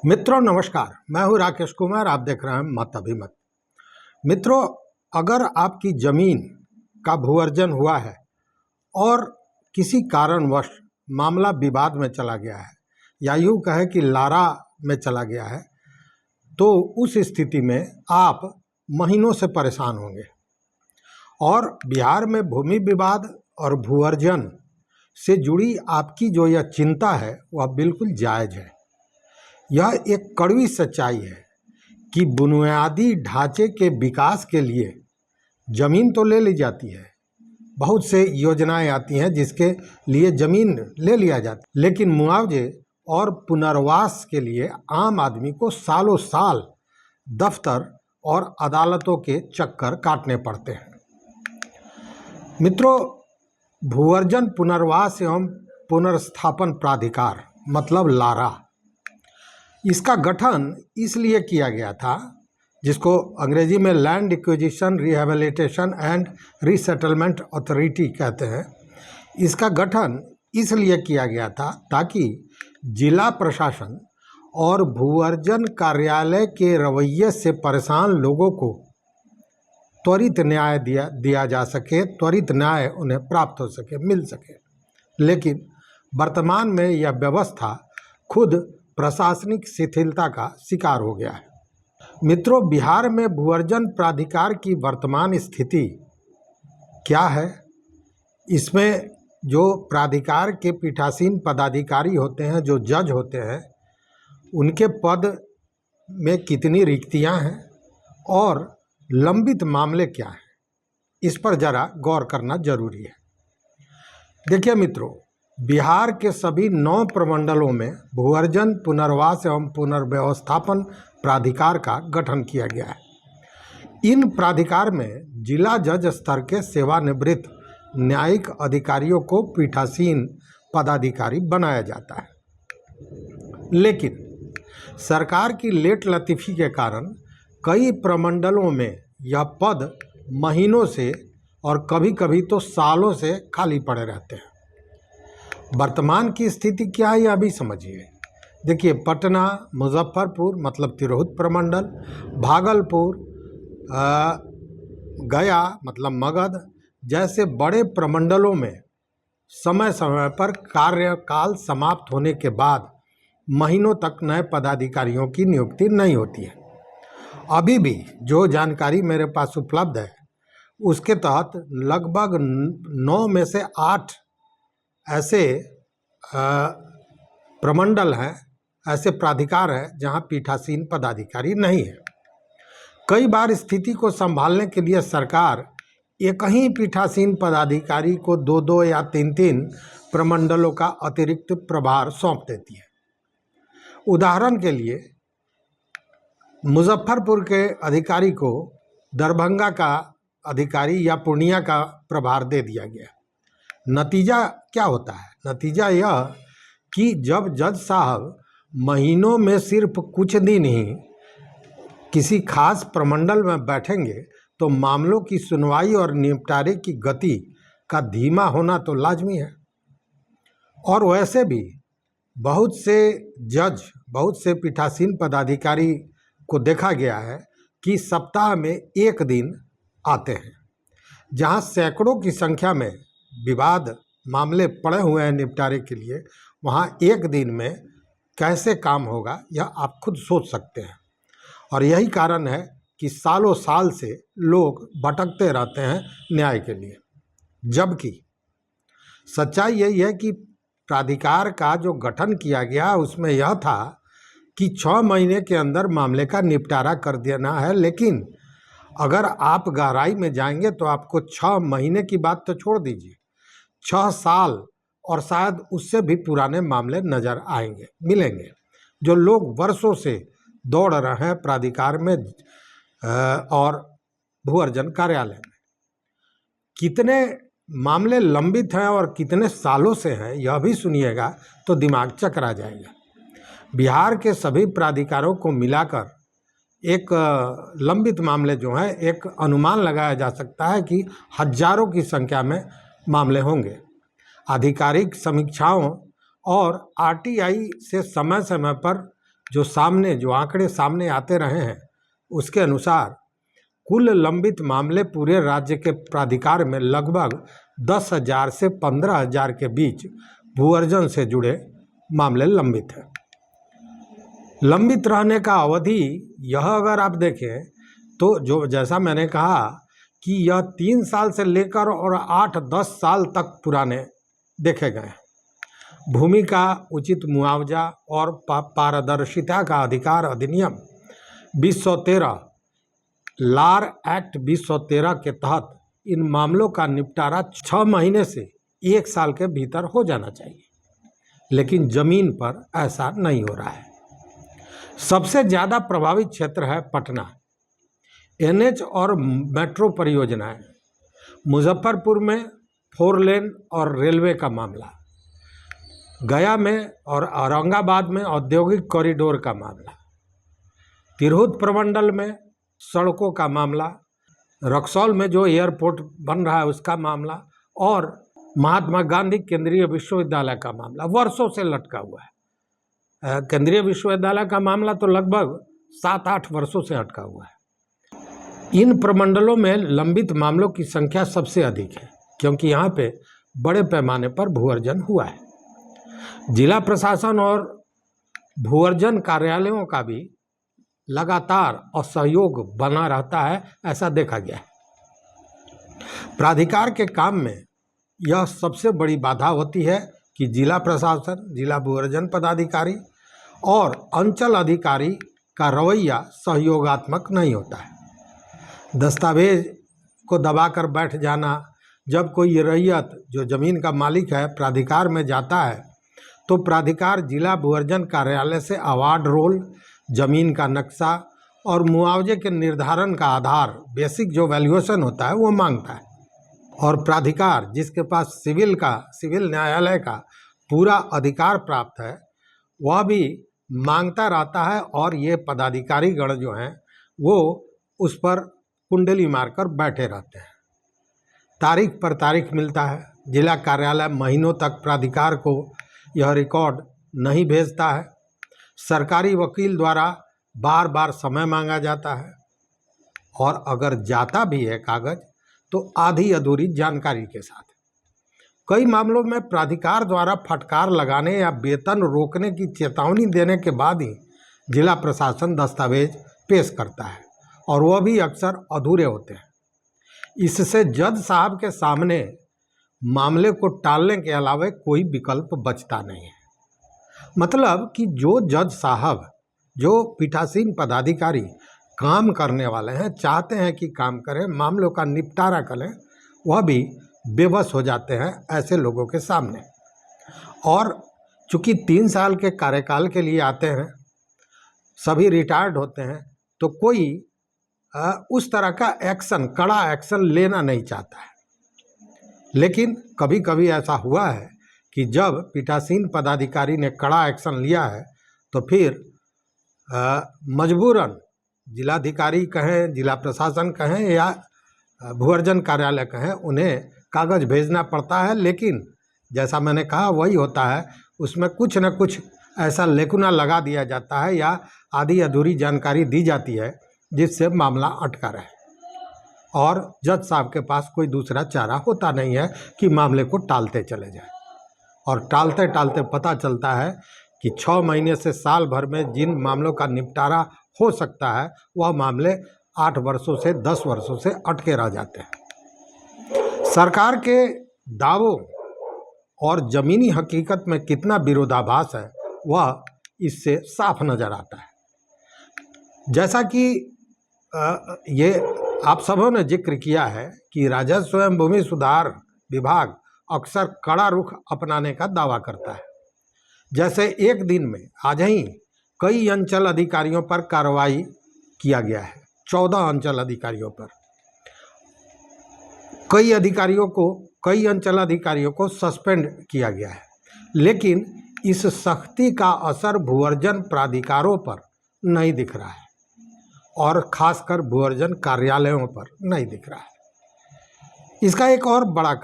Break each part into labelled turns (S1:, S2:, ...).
S1: मित्रों नमस्कार, मैं हूं राकेश कुमार। आप देख रहे हैं मत अभिमत। मित्रों, अगर आपकी ज़मीन का भूअर्जन हुआ है और किसी कारणवश मामला विवाद में चला गया है या यूँ कहें कि लारा में चला गया है, तो उस स्थिति में आप महीनों से परेशान होंगे। और बिहार में भूमि विवाद और भूअर्जन से जुड़ी आपकी जो यह चिंता है वह बिल्कुल जायज़ है। यह एक कड़वी सच्चाई है कि बुनियादी ढांचे के विकास के लिए ज़मीन तो ले ली जाती है, बहुत से योजनाएं आती हैं जिसके लिए ज़मीन ले लिया जाता है, लेकिन मुआवजे और पुनर्वास के लिए आम आदमी को सालों साल दफ्तर और अदालतों के चक्कर काटने पड़ते हैं। मित्रों, भूअर्जन पुनर्वास एवं पुनर्स्थापन प्राधिकार मतलब लारा, इसका गठन इसलिए किया गया था, जिसको अंग्रेजी में land acquisition rehabilitation and resettlement authority कहते हैं। इसका गठन इसलिए किया गया था ताकि जिला प्रशासन और भूअर्जन कार्यालय के रवैये से परेशान लोगों को त्वरित न्याय दिया जा सके, त्वरित न्याय उन्हें प्राप्त हो सके, मिल सके। लेकिन वर्तमान में यह व्यवस्था खुद प्रशासनिक शिथिलता का शिकार हो गया है। मित्रों, बिहार में भूअर्जन प्राधिकार की वर्तमान स्थिति क्या है? इसमें जो प्राधिकार के पीठासीन पदाधिकारी होते हैं, जो जज होते हैं, उनके पद में कितनी रिक्तियां हैं और लंबित मामले क्या हैं, इस पर ज़रा गौर करना जरूरी है। देखिए मित्रों, बिहार के सभी 9 प्रमंडलों में भूअर्जन पुनर्वास एवं पुनर्व्यवस्थापन प्राधिकार का गठन किया गया है। इन प्राधिकार में जिला जज स्तर के सेवानिवृत्त न्यायिक अधिकारियों को पीठासीन पदाधिकारी बनाया जाता है। लेकिन सरकार की लेट लतीफ़ी के कारण कई प्रमंडलों में यह पद महीनों से और कभी कभी तो सालों से खाली पड़े रहते हैं। वर्तमान की स्थिति क्या है यह भी समझिए। देखिए, पटना, मुजफ्फरपुर मतलब तिरहुत प्रमंडल, भागलपुर, गया मतलब मगध जैसे बड़े प्रमंडलों में समय समय पर कार्यकाल समाप्त होने के बाद महीनों तक नए पदाधिकारियों की नियुक्ति नहीं होती है। अभी भी जो जानकारी मेरे पास उपलब्ध है उसके तहत लगभग 9 में से 8 ऐसे प्रमंडल हैं, ऐसे प्राधिकार हैं जहां पीठासीन पदाधिकारी नहीं है। कई बार स्थिति को संभालने के लिए सरकार एक ही पीठासीन पदाधिकारी को 2-2 या 3-3 प्रमंडलों का अतिरिक्त प्रभार सौंप देती है। उदाहरण के लिए मुजफ्फरपुर के अधिकारी को दरभंगा का अधिकारी या पूर्णिया का प्रभार दे दिया गया। नतीजा क्या होता है? नतीजा यह कि जब जज साहब महीनों में सिर्फ कुछ दिन ही किसी खास प्रमंडल में बैठेंगे तो मामलों की सुनवाई और निपटारे की गति का धीमा होना तो लाजमी है। और वैसे भी बहुत से जज, बहुत से पीठासीन पदाधिकारी को देखा गया है कि सप्ताह में 1 दिन आते हैं। जहां सैकड़ों की संख्या में विवाद मामले पड़े हुए हैं निपटारे के लिए, वहां 1 दिन में कैसे काम होगा यह आप खुद सोच सकते हैं। और यही कारण है कि सालों साल से लोग भटकते रहते हैं न्याय के लिए। जबकि सच्चाई यही है कि प्राधिकार का जो गठन किया गया उसमें यह था कि 6 महीने के अंदर मामले का निपटारा कर देना है। लेकिन अगर आप गहराई में जाएंगे तो आपको 6 महीने की बात तो छोड़ दीजिए, 6 साल और शायद उससे भी पुराने मामले नज़र आएंगे, मिलेंगे, जो लोग वर्षों से दौड़ रहे हैं प्राधिकार में और भूअर्जन कार्यालय में। कितने मामले लंबित हैं और कितने सालों से हैं यह भी सुनिएगा तो दिमाग चकरा जाएगा। बिहार के सभी प्राधिकारों को मिलाकर एक लंबित मामले जो हैं, एक अनुमान लगाया जा सकता है कि हजारों की संख्या में मामले होंगे। आधिकारिक समीक्षाओं और आरटीआई से समय समय पर जो आंकड़े सामने आते रहे हैं उसके अनुसार कुल लंबित मामले पूरे राज्य के प्राधिकार में लगभग 10,000 से 15,000 के बीच भूअर्जन से जुड़े मामले लंबित हैं। लंबित रहने का अवधि यह अगर आप देखें तो जो जैसा मैंने कहा कि यह 3 साल से लेकर और 8-10 साल तक पुराने देखे गए हैं। भूमि का उचित मुआवजा और पारदर्शिता का अधिकार अधिनियम 2013 लार एक्ट 2013 के तहत इन मामलों का निपटारा 6 महीने से 1 साल के भीतर हो जाना चाहिए, लेकिन जमीन पर ऐसा नहीं हो रहा है। सबसे ज़्यादा प्रभावित क्षेत्र है पटना। एनएच और मेट्रो परियोजनाएं, मुजफ्फरपुर में 4 लेन और रेलवे का मामला, गया में और औरंगाबाद में औद्योगिक कॉरिडोर का मामला, तिरहुत प्रमंडल में सड़कों का मामला, रक्सौल में जो एयरपोर्ट बन रहा है उसका मामला और महात्मा गांधी केंद्रीय विश्वविद्यालय का मामला वर्षों से लटका हुआ है। केंद्रीय विश्वविद्यालय का मामला तो लगभग 7-8 वर्षों से अटका हुआ है। इन प्रमंडलों में लंबित मामलों की संख्या सबसे अधिक है क्योंकि यहाँ पे बड़े पैमाने पर भूअर्जन हुआ है। जिला प्रशासन और भूअर्जन कार्यालयों का भी लगातार असहयोग बना रहता है, ऐसा देखा गया है। प्राधिकार के काम में यह सबसे बड़ी बाधा होती है कि जिला प्रशासन, जिला भूअर्जन पदाधिकारी और अंचल अधिकारी का रवैया सहयोगात्मक नहीं होता है। दस्तावेज को दबाकर बैठ जाना। जब कोई रैयत जो ज़मीन का मालिक है प्राधिकार में जाता है तो प्राधिकार जिला भूअर्जन कार्यालय से अवार्ड रोल, ज़मीन का नक्शा और मुआवजे के निर्धारण का आधार, बेसिक जो वैल्यूएशन होता है वो मांगता है। और प्राधिकार जिसके पास सिविल न्यायालय का पूरा अधिकार प्राप्त है वह भी मांगता रहता है और ये पदाधिकारी गण जो हैं वो उस पर कुंडली मारकर बैठे रहते हैं। तारीख पर तारीख मिलता है। जिला कार्यालय महीनों तक प्राधिकार को यह रिकॉर्ड नहीं भेजता है। सरकारी वकील द्वारा बार बार समय मांगा जाता है और अगर जाता भी है कागज तो आधी अधूरी जानकारी के साथ। कई मामलों में प्राधिकार द्वारा फटकार लगाने या वेतन रोकने की चेतावनी देने के बाद ही जिला प्रशासन दस्तावेज पेश करता है और वह भी अक्सर अधूरे होते हैं। इससे जज साहब के सामने मामले को टालने के अलावा कोई विकल्प बचता नहीं है। मतलब कि जो जज साहब, जो पीठासीन पदाधिकारी काम करने वाले हैं, चाहते हैं कि काम करें, मामलों का निपटारा करें, वह भी बेबस हो जाते हैं ऐसे लोगों के सामने। और चूँकि 3 साल के कार्यकाल के लिए आते हैं, सभी रिटायर्ड होते हैं, तो कोई उस तरह का एक्शन, कड़ा एक्शन लेना नहीं चाहता है। लेकिन कभी कभी ऐसा हुआ है कि जब पीठासीन पदाधिकारी ने कड़ा एक्शन लिया है तो फिर मजबूरन जिलाधिकारी कहें, जिला प्रशासन कहें या भूअर्जन कार्यालय कहें, उन्हें कागज़ भेजना पड़ता है। लेकिन जैसा मैंने कहा वही होता है, उसमें कुछ न कुछ ऐसा लेकुना लगा दिया जाता है या आधी अधूरी जानकारी दी जाती है जिससे मामला अटका रहे और जज साहब के पास कोई दूसरा चारा होता नहीं है कि मामले को टालते चले जाए। और टालते टालते पता चलता है कि 6 महीने से साल भर में जिन मामलों का निपटारा हो सकता है वह मामले 8 वर्षों से 10 वर्षों से अटके रह जाते हैं। सरकार के दावों और ज़मीनी हकीकत में कितना विरोधाभास है वह इससे साफ नज़र आता है। जैसा कि ये आप सबों ने जिक्र किया है कि राजस्व एवं भूमि सुधार विभाग अक्सर कड़ा रुख अपनाने का दावा करता है। जैसे एक दिन में आज ही कई अंचल अधिकारियों पर कार्रवाई किया गया है, 14 अंचल अधिकारियों पर। कई अंचल अधिकारियों को सस्पेंड किया गया है। लेकिन इस सख्ती का असर भूअर्जन प्राधिकारों पर नहीं दिख रहा है और खासकर भूअर्जन कार्यालयों पर नहीं दिख रहा है। इसका एक और बड़ा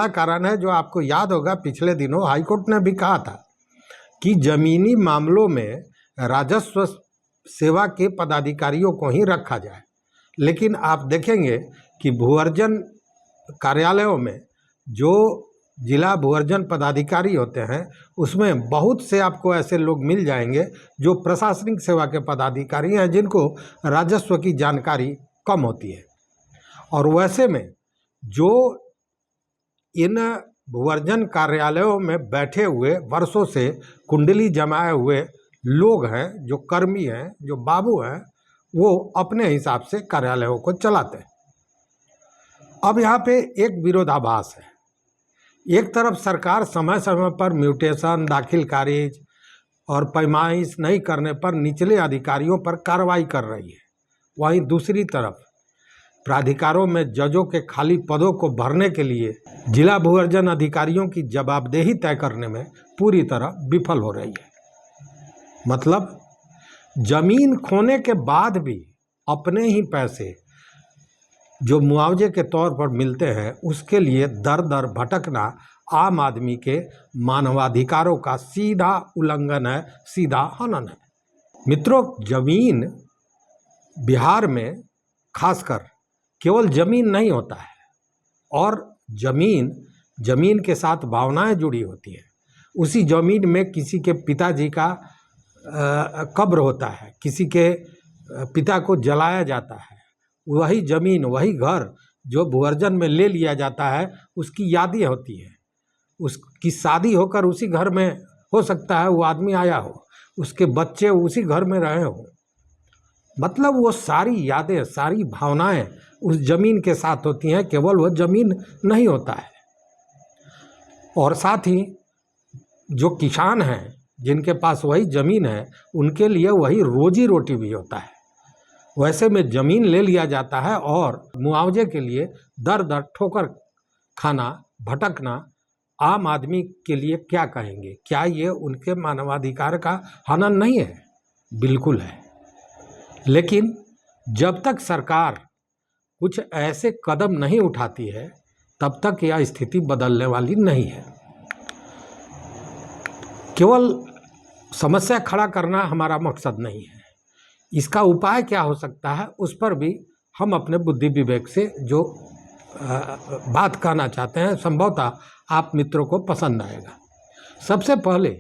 S1: कारण है, जो आपको याद होगा, पिछले दिनों हाईकोर्ट ने भी कहा था कि जमीनी मामलों में राजस्व सेवा के पदाधिकारियों को ही रखा जाए, लेकिन आप देखेंगे कि भूअर्जन कार्यालयों में जो जिला भूअर्जन पदाधिकारी होते हैं उसमें बहुत से आपको ऐसे लोग मिल जाएंगे जो प्रशासनिक सेवा के पदाधिकारी हैं, जिनको राजस्व की जानकारी कम होती है। और वैसे में जो इन भूअर्जन कार्यालयों में बैठे हुए वर्षों से कुंडली जमाए हुए लोग हैं, जो कर्मी हैं, जो बाबू हैं, वो अपने हिसाब से कार्यालयों को चलाते हैं। अब यहाँ पे एक विरोधाभास है। एक तरफ सरकार समय समय पर म्यूटेशन, दाखिल खारिज और पैमाइश नहीं करने पर निचले अधिकारियों पर कार्रवाई कर रही है, वहीं दूसरी तरफ प्राधिकारों में जजों के खाली पदों को भरने के लिए जिला भूअर्जन अधिकारियों की जवाबदेही तय करने में पूरी तरह विफल हो रही है। मतलब जमीन खोने के बाद भी अपने ही पैसे जो मुआवजे के तौर पर मिलते हैं उसके लिए दर दर भटकना आम आदमी के मानवाधिकारों का सीधा उल्लंघन है, सीधा हनन है। मित्रों, जमीन बिहार में खासकर केवल जमीन नहीं होता है, और जमीन के साथ भावनाएं जुड़ी होती हैं। उसी जमीन में किसी के पिताजी का कब्र होता है, किसी के पिता को जलाया जाता है, वही जमीन, वही घर जो भूअर्जन में ले लिया जाता है उसकी यादें होती हैं। उसकी शादी होकर उसी घर में हो सकता है वो आदमी आया हो, उसके बच्चे उसी घर में रहे हो। मतलब वो सारी यादें, सारी भावनाएं उस जमीन के साथ होती हैं, केवल वह जमीन नहीं होता है। और साथ ही जो किसान हैं जिनके पास वही ज़मीन है, उनके लिए वही रोजी रोटी भी होता है। वैसे में ज़मीन ले लिया जाता है और मुआवजे के लिए दर दर ठोकर खाना, भटकना आम आदमी के लिए क्या कहेंगे? क्या ये उनके मानवाधिकार का हनन नहीं है? बिल्कुल है। लेकिन जब तक सरकार कुछ ऐसे कदम नहीं उठाती है तब तक यह स्थिति बदलने वाली नहीं है। केवल समस्या खड़ा करना हमारा मकसद नहीं है। इसका उपाय क्या हो सकता है उस पर भी हम अपने बुद्धि विवेक से जो बात कहना चाहते हैं, संभवतः आप मित्रों को पसंद आएगा। सबसे पहले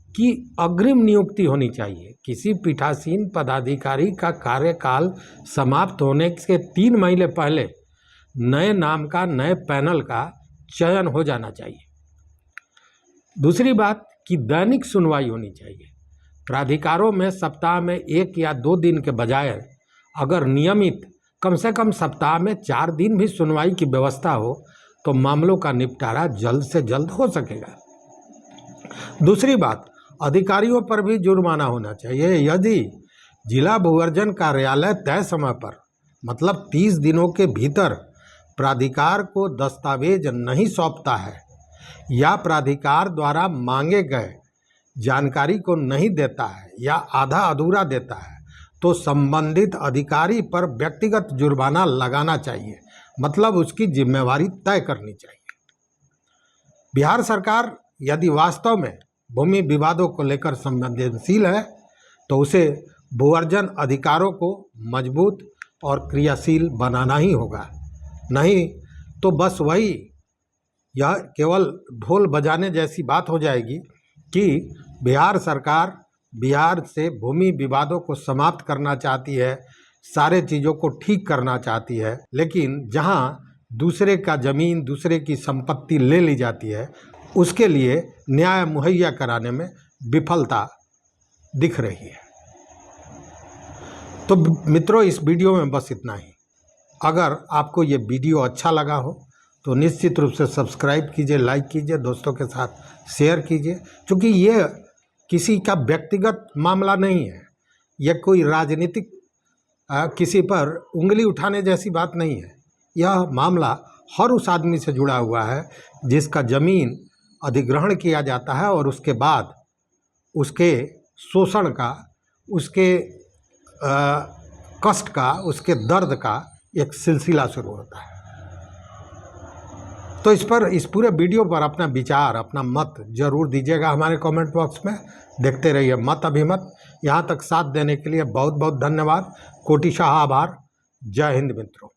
S1: कि अग्रिम नियुक्ति होनी चाहिए। किसी पीठासीन पदाधिकारी का कार्यकाल समाप्त होने के 3 महीने पहले नए नाम का, नए पैनल का चयन हो जाना चाहिए। दूसरी बात कि दैनिक सुनवाई होनी चाहिए। प्राधिकारों में सप्ताह में 1 या 2 दिन के बजाय अगर नियमित कम से कम सप्ताह में 4 दिन भी सुनवाई की व्यवस्था हो तो मामलों का निपटारा जल्द से जल्द हो सकेगा। दूसरी बात, अधिकारियों पर भी जुर्माना होना चाहिए। यदि जिला भूअर्जन कार्यालय तय समय पर, मतलब 30 दिनों के भीतर प्राधिकार को दस्तावेज नहीं सौंपता है या प्राधिकार द्वारा मांगे गए जानकारी को नहीं देता है या आधा अधूरा देता है, तो संबंधित अधिकारी पर व्यक्तिगत जुर्माना लगाना चाहिए। मतलब उसकी जिम्मेवारी तय करनी चाहिए। बिहार सरकार यदि वास्तव में भूमि विवादों को लेकर संवेदनशील है तो उसे भूअर्जन अधिकारों को मजबूत और क्रियाशील बनाना ही होगा। नहीं तो बस वही यह केवल ढोल बजाने जैसी बात हो जाएगी कि बिहार सरकार बिहार से भूमि विवादों को समाप्त करना चाहती है, सारे चीज़ों को ठीक करना चाहती है, लेकिन जहां दूसरे का ज़मीन, दूसरे की संपत्ति ले ली जाती है उसके लिए न्याय मुहैया कराने में विफलता दिख रही है। तो मित्रों, इस वीडियो में बस इतना ही। अगर आपको ये वीडियो अच्छा लगा हो तो निश्चित रूप से सब्सक्राइब कीजिए, लाइक कीजिए, दोस्तों के साथ शेयर कीजिए। क्योंकि ये किसी का व्यक्तिगत मामला नहीं है, यह कोई राजनीतिक किसी पर उंगली उठाने जैसी बात नहीं है। यह मामला हर उस आदमी से जुड़ा हुआ है जिसका ज़मीन अधिग्रहण किया जाता है और उसके बाद उसके शोषण का, उसके कष्ट का, उसके दर्द का एक सिलसिला शुरू होता है। तो इस पूरे वीडियो पर अपना विचार, अपना मत जरूर दीजिएगा हमारे कमेंट बॉक्स में। देखते रहिए मत अभिमत। यहाँ तक साथ देने के लिए बहुत बहुत धन्यवाद, कोटिशाह आभार। जय हिंद मित्रों।